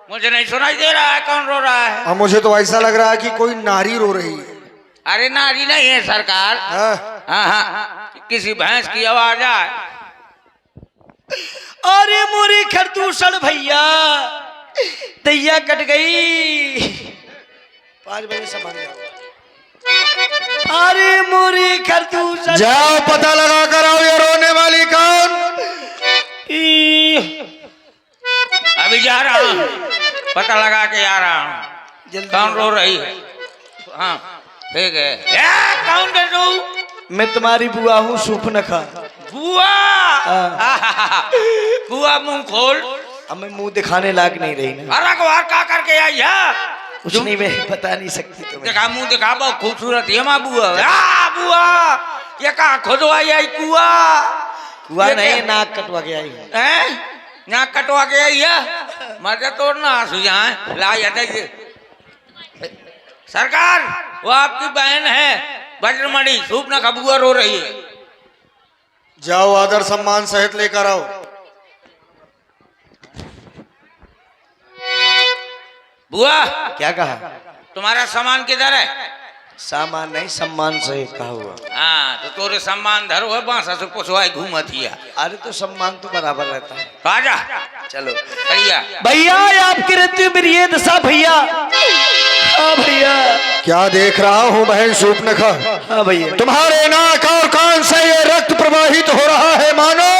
मुझे नहीं सुनाई दे रहा है कौन रो रहा है। और मुझे तो ऐसा लग रहा है कि कोई नारी रो रही है। अरे नारी नहीं है सरकार। हाँ? हाँ, किसी भैंस की आवाज आए। अरे मोरी खरदूषण भैया दैया कट गई। 5 बजे से भाग जाओ। अरे मोरी खरदूषण जाओ पता लगा कर आओ ये रोने वाली कौन। अभी जा रहा हूँ, पता लगा के आ रहा हूँ जल्दी कौन रो रही है। हाँ ठीक है। कौन कर तू? मैं तुम्हारी बुआ हूँ सूपनखा। बुआ? बुआ मुंह खोल। अब मैं मुंह दिखाने लायक नहीं रही ना। अरे को का करके आई है? कुछ नहीं, मैं बता नहीं सकती तुम्हें। देखा मुंह दिखा, बहुत खूबसूरत है माँ बुआ। बुआ ये कहा खुदवाई आई कुआ? कुआ नहीं, नाक कटवा के आई हूँ। नाक कटवा के आई है? मजे तोड़ना आंसू जाए ला सरकार। वो आपकी बहन है वज्रमणि सूपनखा, बुआ रो रही है। जाओ आदर सम्मान सहित लेकर आओ। बुआ क्या कहा? तुम्हारा सामान किधर है? सामान नहीं, सम्मान से कहा हुआ। हाँ तो तोरे सम्मान धरो है, बांसा से पुछवाई घूमतिया। अरे तो सम्मान तो बराबर रहता है। आजा चलो भैया। भैया आपकी रहती है मेरी ये दशा भैया। हाँ भैया। क्या देख रहा हूँ बहन सूपनखा? हाँ भैया। तुम्हारे नाक और कान से ये रक्त प्रवाहित हो रहा है, मानो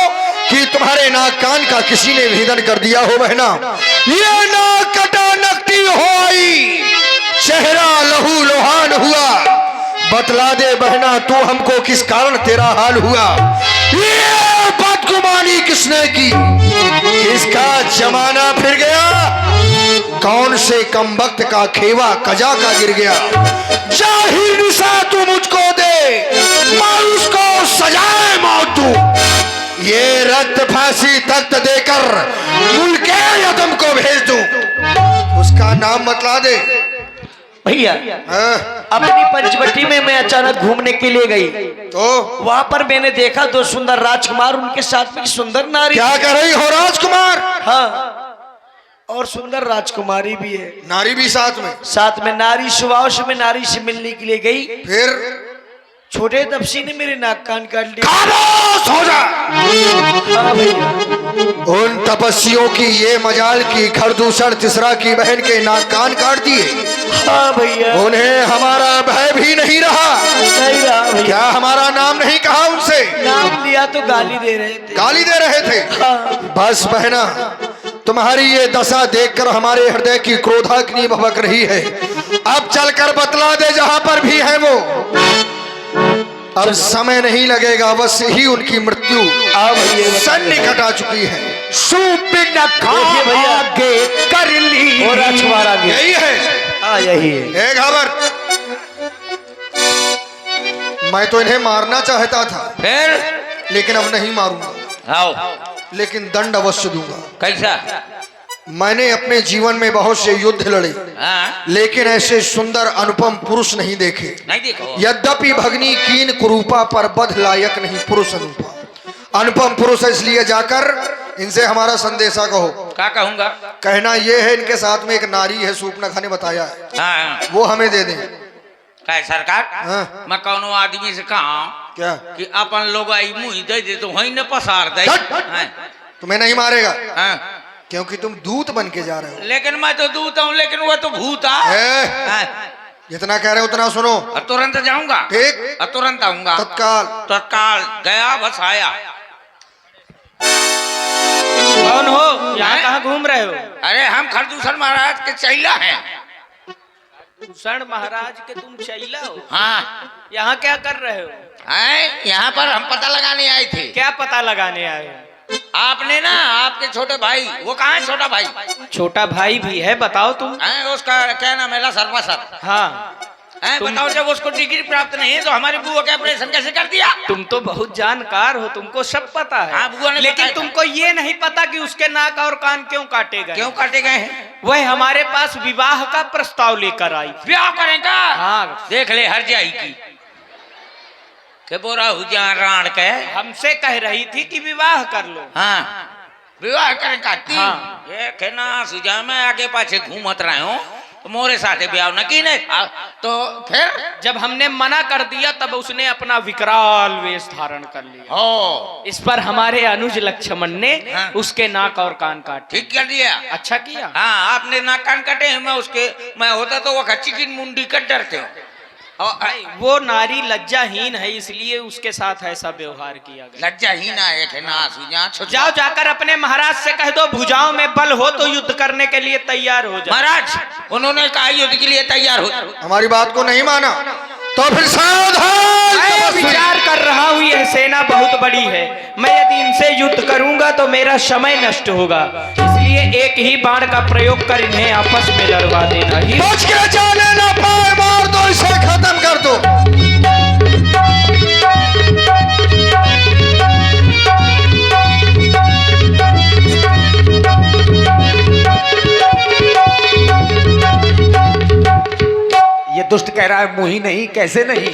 कि तुम्हारे नाक कान का किसी ने भेदन कर दिया हो बहना। ये नाक कटा नकटी हो आई, चेहरा लहू लोहान हुआ। बतला दे बहना तू हमको किस कारण तेरा हाल हुआ। ये बदगुमानी किसने की? किसका जमाना फिर गया? कौन से कमबख्त का खेवा कजा का गिर गया? जाहिर निशा तू मुझको दे, मायूस को सजाए मौत तू। ये रक्त फांसी तख्त देकर मुल्के यदम को भेज दूं। उसका नाम बतला दे भैया। अपनी पंचवटी में मैं अचानक घूमने के लिए गई तो वहां पर मैंने देखा 2 सुंदर राजकुमार, उनके साथ में एक सुंदर नारी। क्या कर रही हो राजकुमार? हाँ और सुंदर राजकुमारी भी है। नारी भी साथ में? साथ में नारी। सुबह से मैं नारी से मिलने के लिए गई, फिर छोटे तपसी ने मेरे नाक कान काट लिए। खामोश हो जा। हाँ भैया। उन तपस्वियों की ये मजाल की खरदूषण तीसरा की बहन के नाक कान काट दिए। हाँ भैया। उन्हें हमारा भय भी नहीं रहा। नहीं रहा भैया। क्या हमारा नाम नहीं कहा उनसे? नाम लिया तो गाली दे रहे थे। गाली दे रहे थे। हाँ। बस बहना तुम्हारी ये दशा देखकर हमारे हृदय की क्रोधाग्नि भभक रही है। अब चलकर बतला दे जहां पर भी है वो। अब समय नहीं लगेगा, बस ही उनकी मृत्यु सन्निकट आ चुकी है। देखिए भैया आगे कर ली और राजकुमार आगे। यही है। हाँ यही है। घाबर मैं तो इन्हें मारना चाहता था, फिर लेकिन अब नहीं मारूंगा। आओ। लेकिन दंड अवश्य दूंगा। कैसा? मैंने अपने जीवन में बहुत से युद्ध लड़े, हाँ? लेकिन ऐसे सुंदर अनुपम पुरुष नहीं देखे। नहीं देखो। यद्यपि भगनी कीन कुरूपा पर बध लायक नहीं पुरुष अनुपा। अनुपम पुरुष है, इसलिए जाकर इनसे हमारा संदेशा कहो। क्या कहूंगा? कहना ये है इनके साथ में एक नारी है, सूपनखा ने बताया है, हाँ वो हमें दे दें। क्या सरकार? हाँ? मैं कौनो आदमी से कहा क्या कि अपन लोग आई मुँह दे दे तो वही न पसार दे। हट! हाँ? तुम्हें नहीं मारेगा हाँ? क्योंकि तुम दूत बन के जा रहे हो। लेकिन मैं तो दूत हूँ, लेकिन वो तो भूत है। हाँ? जितना कह रहे हो उतना सुनो। अब तुरंत जाऊंगा। ठीक। अब तुरंत आऊंगा। तत्काल। तत्काल गया बस आया। कौन हो? यहाँ कहाँ घूम रहे हो? अरे हम खरदूषण महाराज के चैला हैं। भूषण महाराज के तुम चैला हो? हाँ। यहाँ क्या कर रहे हो? यहाँ पर हम पता लगाने आए थे। क्या पता लगाने आए हो? आपने ना आपके छोटे भाई, वो कहाँ है छोटा भाई? छोटा भाई भी है, बताओ तुम। उसका क्या नाम है? सर्वा सर। हाँ बताओ, जब उसको डिग्री प्राप्त नहीं है तो हमारी बुआ का ऑपरेशन कैसे कर दिया? तुम तो बहुत जानकार हो, तुमको सब पता है। हाँ, बुआ ने लेकिन बताया। तुमको ये नहीं पता कि उसके नाक और कान क्यों काटे गए। क्यों काटे गए हैं? वह हमारे पास विवाह का प्रस्ताव लेकर आई। ब्याह करेगा? हाँ। देख ले हर जाई की के बोरा हुजा राण के हमसे कह रही थी कि विवाह कर लो। हाँ विवाह करें काटी हाँ। ये कहना सुझा मैं आगे पाछे घूमत रहा हूँ तो मोरे साथे ब्याह न की नहीं तो फिर जब हमने मना कर दिया तब उसने अपना विकराल वेश धारण कर लिया। हो इस पर हमारे अनुज लक्ष्मण ने हाँ। उसके नाक और कान काटे। ठीक कर दिया। अच्छा किया। हाँ आपने नाक कान कटे हैं, मैं होता तो वो खच्ची की मुंडी कट डरते हो। नहीं, वो नारी लज्जाहीन है इसलिए उसके साथ ऐसा व्यवहार किया गया। लज्जाहीन है कहना सुझा जाओ जाकर अपने महाराज से कह दो भुजाओं में बल हो तो युद्ध करने के लिए तैयार हो जाओ। महाराज उन्होंने कहा युद्ध के लिए तैयार हो। हमारी बात को नहीं माना तो फिर सावधान। मैं विचार कर रहा हूँ यह सेना बहुत बड़ी है, मैं यदि इनसे युद्ध करूंगा तो मेरा समय नष्ट होगा, इसलिए एक ही बाण का प्रयोग कर इन्हें आपस में लड़वा देना ही। बच के जाने ना पाए मार दो इसे, खत्म कर दो। ये दुष्ट कह रहा है मुही नहीं, कैसे नहीं।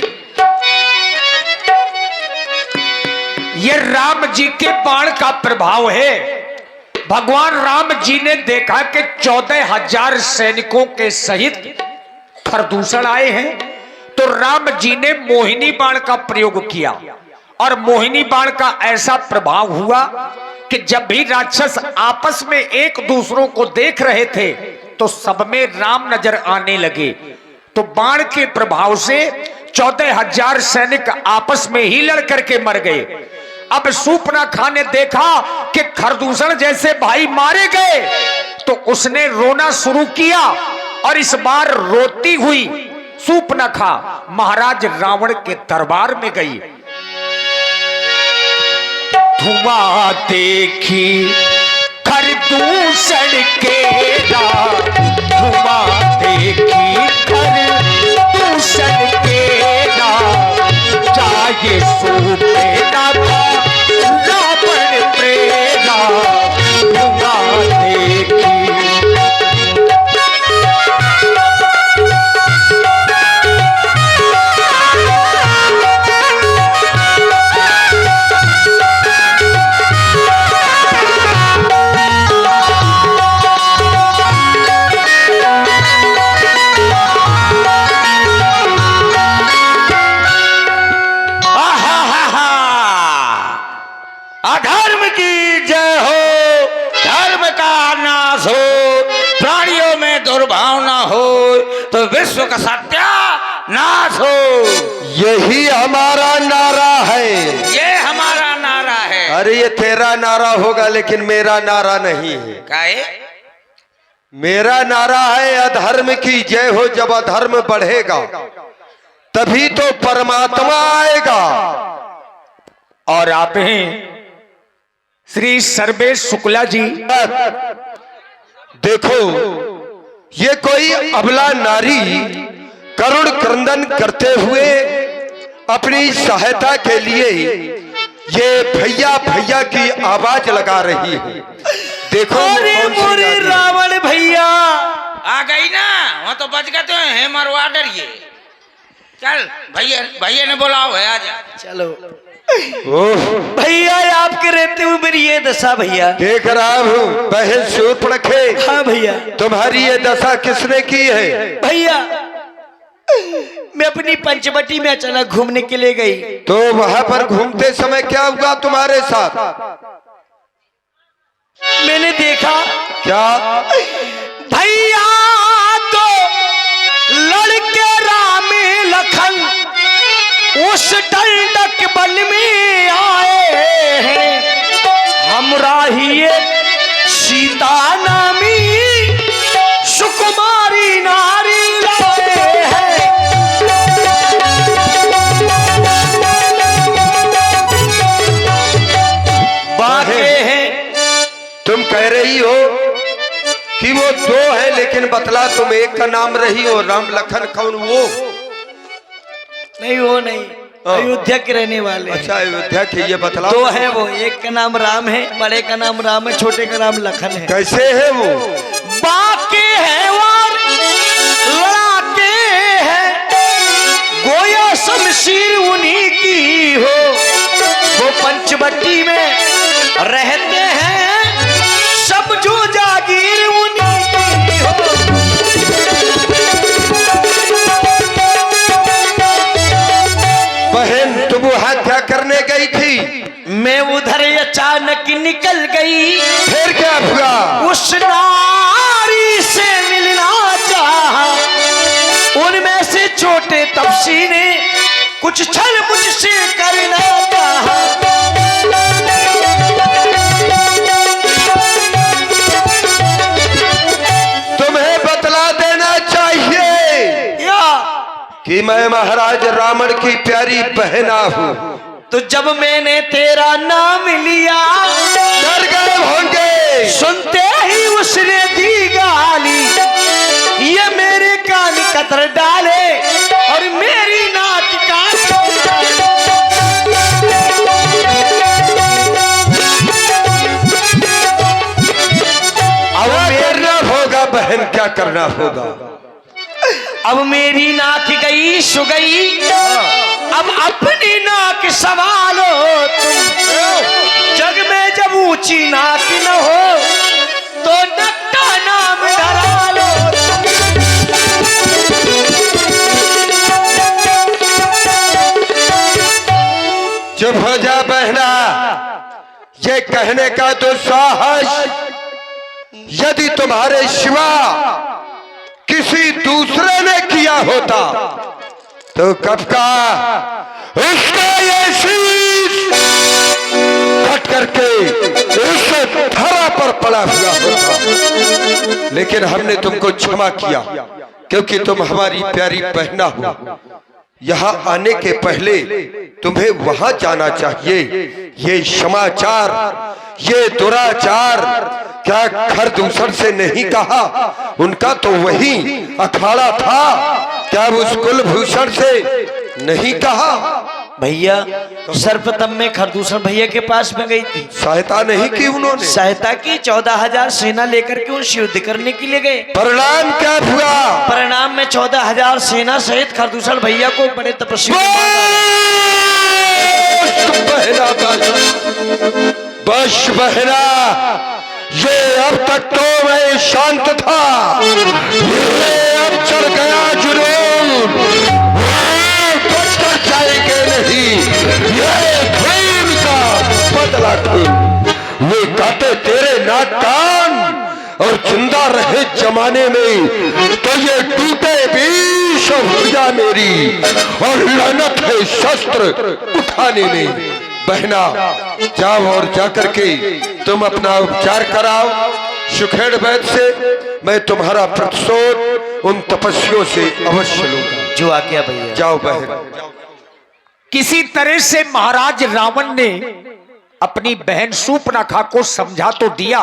ये राम जी के बाण का प्रभाव है। भगवान राम जी ने देखा कि 14,000 सैनिकों के सहित खरदूषण आए हैं, तो राम जी ने मोहिनी बाण का प्रयोग किया और मोहिनी बाण का ऐसा प्रभाव हुआ कि जब भी राक्षस आपस में एक दूसरों को देख रहे थे तो सब में राम नजर आने लगे। तो बाण के प्रभाव से 14,000 सैनिक आपस में ही लड़ करके मर गए। अब शूर्पणखा ने देखा कि खरदूषण जैसे भाई मारे गए तो उसने रोना शुरू किया और इस बार रोती हुई शूर्पणखा महाराज रावण के दरबार में गई। धुआं देखी खरदूषण केरा, धुआं देखी खरदूषण केरा, जाए सूपेरा था रावण प्रेरा, धुआं देखी। अधर्म की जय हो, धर्म का नाश हो, प्राणियों में दुर्भावना हो तो विश्व का सत्यानाश हो। यही हमारा नारा है। ये हमारा नारा है। अरे ये तेरा नारा होगा लेकिन मेरा नारा नहीं है। काहे? मेरा नारा है अधर्म की जय हो। जब अधर्म बढ़ेगा तभी तो परमात्मा आएगा। और आप हैं श्री सर्वेश शुक्ला जी। देखो ये कोई अबला नारी करुण क्रंदन करते हुए अपनी सहायता के लिए ये भैया भैया की आवाज लगा रही है। देखो अरे मोरे रावण भैया आ गई ना, वहाँ तो बच गए तो है मरवा डरिए। चल भैया, भैया ने बोला हो आजा। चलो भैया आपके रहते हुए मेरी ये दशा भैया। देख रहा हूँ बहन शूर्पणखे। हाँ भैया। तुम्हारी ये दशा किसने की है? भैया मैं अपनी पंचवटी में अचानक घूमने के लिए गई तो वहां पर घूमते समय क्या हुआ तुम्हारे साथ? मैंने देखा क्या? भैया तो लड़के राम लखन उस दंडक बन में आए हैं, हमरा ही एक सीता नामी सुकुमारी नारी लाए हैं। बातें हैं। तुम कह रही हो कि वो दो है, लेकिन बतला तुम एक का नाम रही हो। राम लखन कौन वो? नहीं वो नहीं, अयोध्या के रहने वाले। अच्छा अयोध्या के, ये बतला। दो है वो, एक का नाम राम है, बड़े का नाम राम है, छोटे का नाम लखन है। कैसे है वो? बाके है और लड़ाके हैं, गोया शमशीर उन्हीं की हो। वो पंचवटी में रहते हैं निकल गई। फिर क्या हुआ? उस नारी से मिलना चाहा, उनमें से छोटे तपसी ने कुछ छल मुझसे करना चाहा। तुम्हें बतला देना चाहिए कि मैं महाराज रावण की प्यारी बहना हूँ। तो जब मैंने तेरा नाम लिया डर गए होंगे। सुनते ही उसने दी गाली, ये मेरे कान कतर डाले और मेरी नाक काट। अब करना होगा बहन, क्या करना होगा? अब मेरी नाक गई सुगई, अब अपनी नाक संभालो तुम। जग में जब ऊंची नाक न हो तो नक्का नाम डरा लो। चुप हो जा बहना, ये कहने का तो साहस यदि तुम्हारे सिवा किसी दूसरे ने किया होता तो कब का उसका ये शीश कट करके उस धरा पर पड़ा हुआ होता। लेकिन हमने तुमको क्षमा किया क्योंकि तुम हमारी प्यारी बहना हो। यहाँ आने के पहले तुम्हें वहां जाना चाहिए। ये समाचार, ये दुराचार क्या खरदूसर से नहीं कहा? उनका तो वही अखाड़ा था, क्या उस कुलभूषण से नहीं कहा? भैया सर्वप्रथम में खरदूषण भैया के पास में गई थी, सहायता नहीं की उन्होंने। सहायता की 14,000 सेना लेकर के उनसे युद्ध करने के लिए गए। परिणाम क्या हुआ? परिणाम में 14,000 सेना सहित खरदूषण भैया को बड़े तपस्वी बहना बस बहना, ये अब तक तो मैं शांत था, ये अब चढ़ गया जुनून, बच कर जाएंगे नहीं। ये खून का बदला खून, ये काटे तेरे नाक कान और जिंदा रहे जमाने में तो ये टूटे भी शब्द मेरी और लानत है शस्त्र उठाने में। बहना जाओ और जाकर के तुम अपना उपचार कराओ सुखेड़ वैद्य से। मैं तुम्हारा प्रतिशोध उन तपस्वियों से अवश्य लूंगा। जो आज्ञा भैया। जाओ बहन। किसी तरह से महाराज रावण ने अपनी बहन शूर्पणखा को समझा तो दिया,